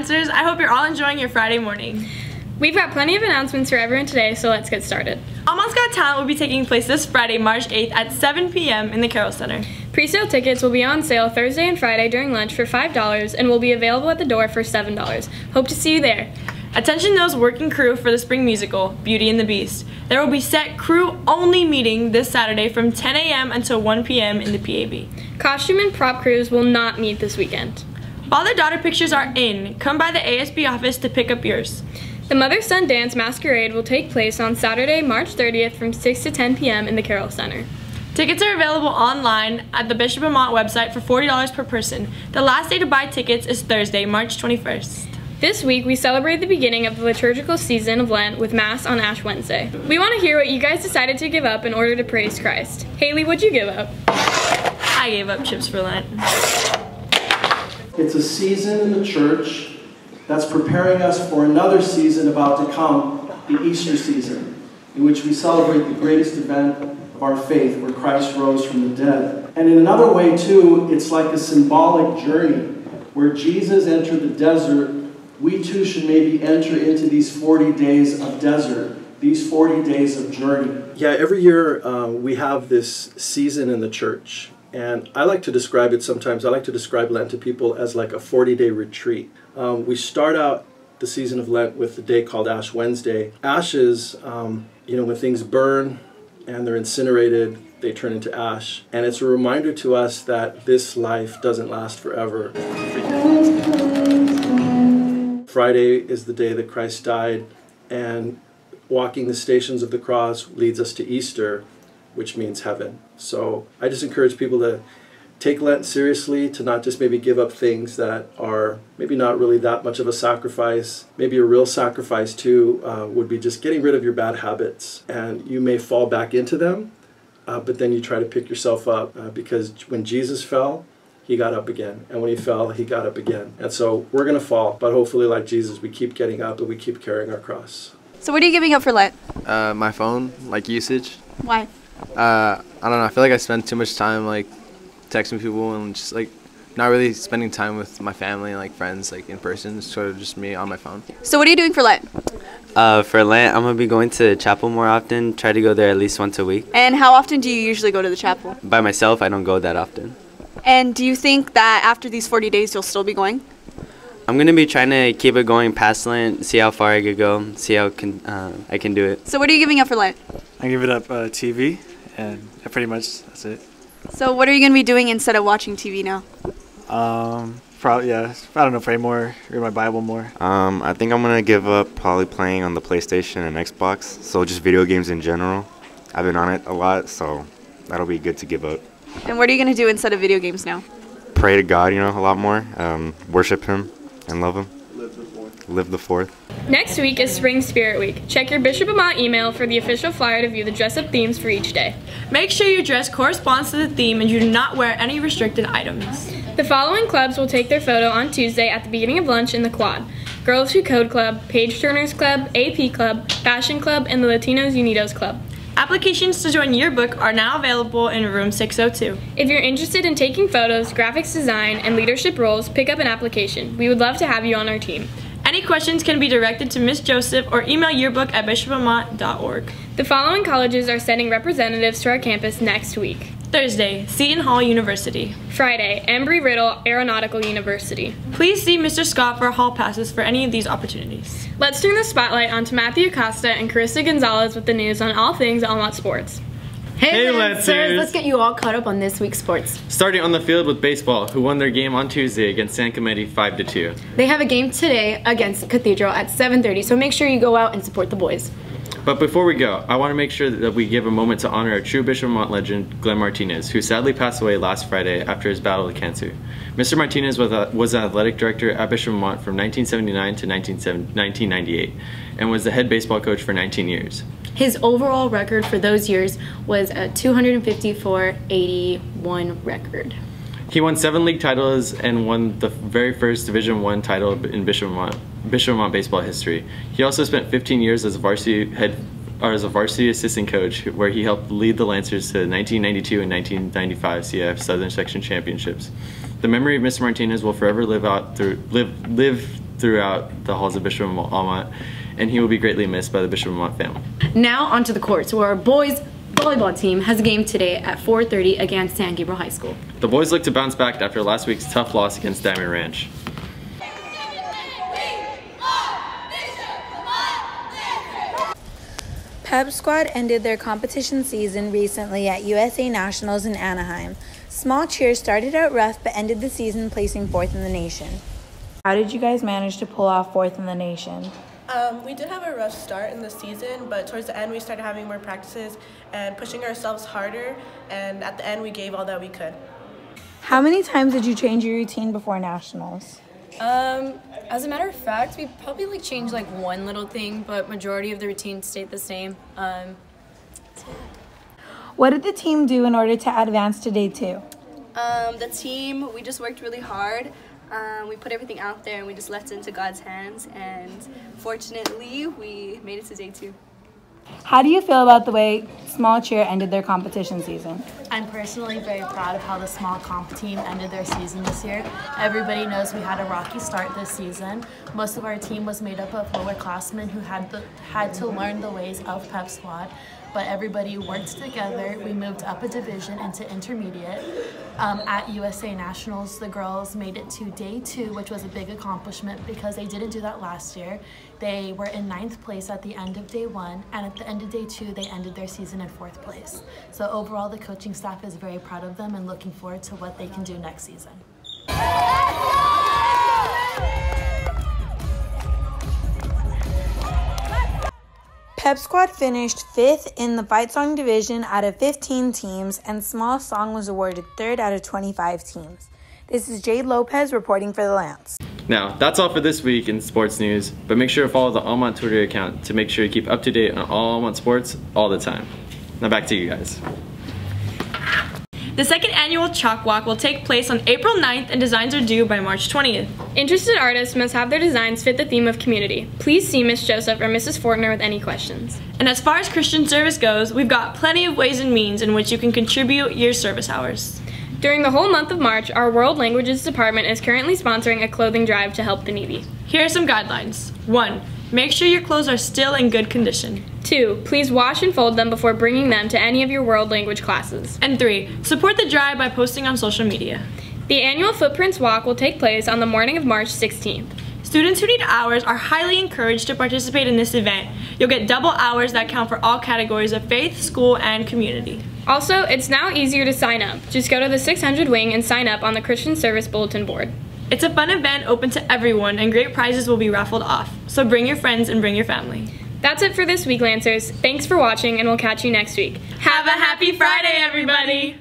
Lancers, I hope you're all enjoying your Friday morning. We've got plenty of announcements for everyone today, so let's get started. Almost Got Talent will be taking place this Friday, March 8th at 7 p.m. in the Carroll Center. Pre-sale tickets will be on sale Thursday and Friday during lunch for $5 and will be available at the door for $7. Hope to see you there. Attention those working crew for the spring musical, Beauty and the Beast. There will be set crew-only meeting this Saturday from 10 a.m. until 1 p.m. in the PAB. Costume and prop crews will not meet this weekend. Father-daughter pictures are in. Come by the ASB office to pick up yours. The Mother-Son Dance Masquerade will take place on Saturday, March 30th from 6 to 10 p.m. in the Carroll Center. Tickets are available online at the Bishop Amat website for $40 per person. The last day to buy tickets is Thursday, March 21st. This week, we celebrate the beginning of the liturgical season of Lent with Mass on Ash Wednesday. We want to hear what you guys decided to give up in order to praise Christ. Haley, what'd you give up? I gave up chips for Lent. It's a season in the church that's preparing us for another season about to come, the Easter season, in which we celebrate the greatest event of our faith, where Christ rose from the dead. And in another way, too, it's like a symbolic journey. Where Jesus entered the desert, we too should maybe enter into these 40 days of desert, these 40 days of journey. Yeah, every year we have this season in the church. And I like to describe it sometimes, I like to describe Lent to people as like a 40-day retreat. We start out the season of Lent with the day called Ash Wednesday. Ashes, when things burn and they're incinerated, they turn into ash. And it's a reminder to us that this life doesn't last forever. Friday is the day that Christ died, and walking the stations of the cross leads us to Easter, which means heaven. So I just encourage people to take Lent seriously, to not just maybe give up things that are maybe not really that much of a sacrifice. Maybe a real sacrifice too would be just getting rid of your bad habits. And you may fall back into them, but then you try to pick yourself up because when Jesus fell, he got up again. And when he fell, he got up again. And so we're going to fall, but hopefully like Jesus, we keep getting up and we keep carrying our cross. So what are you giving up for Lent? My phone, usage. Why? I don't know, I feel like I spend too much time texting people and just not really spending time with my family and friends in person. It's sort of just me on my phone. So what are you doing for Lent? For Lent, I'm going to be going to chapel more often, try to go there at least once a week. And how often do you usually go to the chapel? By myself, I don't go that often. And do you think that after these 40 days you'll still be going? I'm going to be trying to keep it going past Lent, see how far I could go, see how I can do it. So what are you giving up for Lent? I give it up TV, and pretty much that's it. So what are you going to be doing instead of watching TV now? Probably, I don't know, pray more, read my Bible more. I think I'm going to give up probably playing on the PlayStation and Xbox, so just video games in general. I've been on it a lot, so that'll be good to give up. And what are you going to do instead of video games now? Pray to God, a lot more, worship Him and love Him. Live the fourth. Next week is Spring Spirit Week. Check your Bishop Amat email for the official flyer to view the dress-up themes for each day. Make sure your dress corresponds to the theme and you do not wear any restricted items. The following clubs will take their photo on Tuesday at the beginning of lunch in the Quad: Girls Who Code Club, Page Turners Club, AP Club, Fashion Club, and the Latinos Unidos Club. Applications to join Yearbook are now available in room 602. If you're interested in taking photos, graphics design, and leadership roles, pick up an application. We would love to have you on our team. Any questions can be directed to Ms. Joseph or email yearbook@bishopamat.org. The following colleges are sending representatives to our campus next week. Thursday, Seton Hall University. Friday, Embry-Riddle Aeronautical University. Please see Mr. Scott for hall passes for any of these opportunities. Let's turn the spotlight onto Matthew Acosta and Carissa Gonzalez with the news on all things Almat sports. Hey Lancers! Let's get you all caught up on this week's sports. Starting on the field with baseball, who won their game on Tuesday against San Clemente 5-2. They have a game today against Cathedral at 7:30, so make sure you go out and support the boys. But before we go, I want to make sure that we give a moment to honor a true Bishop Amat legend, Glenn Martinez, who sadly passed away last Friday after his battle with cancer. Mr. Martinez was an athletic director at Bishop Amat from 1979 to 1998 and was the head baseball coach for 19 years. His overall record for those years was a 254-81 record. He won 7 league titles and won the very first Division I title in Bishop Amat baseball history. He also spent 15 years as a varsity assistant coach, where he helped lead the Lancers to 1992 and 1995 CIF Southern Section Championships. The memory of Mr. Martinez will forever live throughout the halls of Bishop of Almont, and he will be greatly missed by the Bishop of Almont family. Now onto the courts, where our boys volleyball team has a game today at 4:30 against San Gabriel High School. The boys look to bounce back after last week's tough loss against Diamond Ranch. Pep Squad ended their competition season recently at USA Nationals in Anaheim. Small Cheer started out rough but ended the season placing 4th in the nation. How did you guys manage to pull off 4th in the nation? We did have a rough start in the season, but towards the end we started having more practices and pushing ourselves harder, and at the end we gave all that we could. How many times did you change your routine before Nationals? As a matter of fact, we probably changed one little thing, but majority of the routine stayed the same. What did the team do in order to advance to day 2? The team, we just worked really hard. We put everything out there and we just left it into God's hands, and fortunately we made it to day 2. How do you feel about the way Small Cheer ended their competition season? I'm personally very proud of how the small comp team ended their season this year. Everybody knows we had a rocky start this season. Most of our team was made up of lowerclassmen who had to learn the ways of Pep Squad, but everybody worked together. We moved up a division into intermediate. At USA Nationals, the girls made it to day 2, which was a big accomplishment because they didn't do that last year. They were in 9th place at the end of day 1, and at the end of day 2, they ended their season in 4th place. So overall, the coaching staff is very proud of them and looking forward to what they can do next season. Pep Squad finished 5th in the Fight Song division out of 15 teams, and Small Song was awarded 3rd out of 25 teams. This is Jade Lopez reporting for the Lance. Now, that's all for this week in sports news, but make sure to follow the Almont Twitter account to make sure you keep up to date on all Almont sports all the time. Now back to you guys. The second annual Chalk Walk will take place on April 9th and designs are due by March 20th. Interested artists must have their designs fit the theme of community. Please see Miss Joseph or Mrs. Fortner with any questions. And as far as Christian service goes, we've got plenty of ways and means in which you can contribute your service hours. During the whole month of March, our World Languages Department is currently sponsoring a clothing drive to help the needy. Here are some guidelines. 1. Make sure your clothes are still in good condition. 2. Please wash and fold them before bringing them to any of your world language classes. And 3. Support the drive by posting on social media. The annual Footprints Walk will take place on the morning of March 16th. Students who need hours are highly encouraged to participate in this event. You'll get double hours that count for all categories of faith, school, and community. Also, it's now easier to sign up. Just go to the 600 wing and sign up on the Christian Service Bulletin Board. It's a fun event open to everyone, and great prizes will be raffled off. So bring your friends and bring your family. That's it for this week, Lancers. Thanks for watching, and we'll catch you next week. Have a happy Friday, everybody!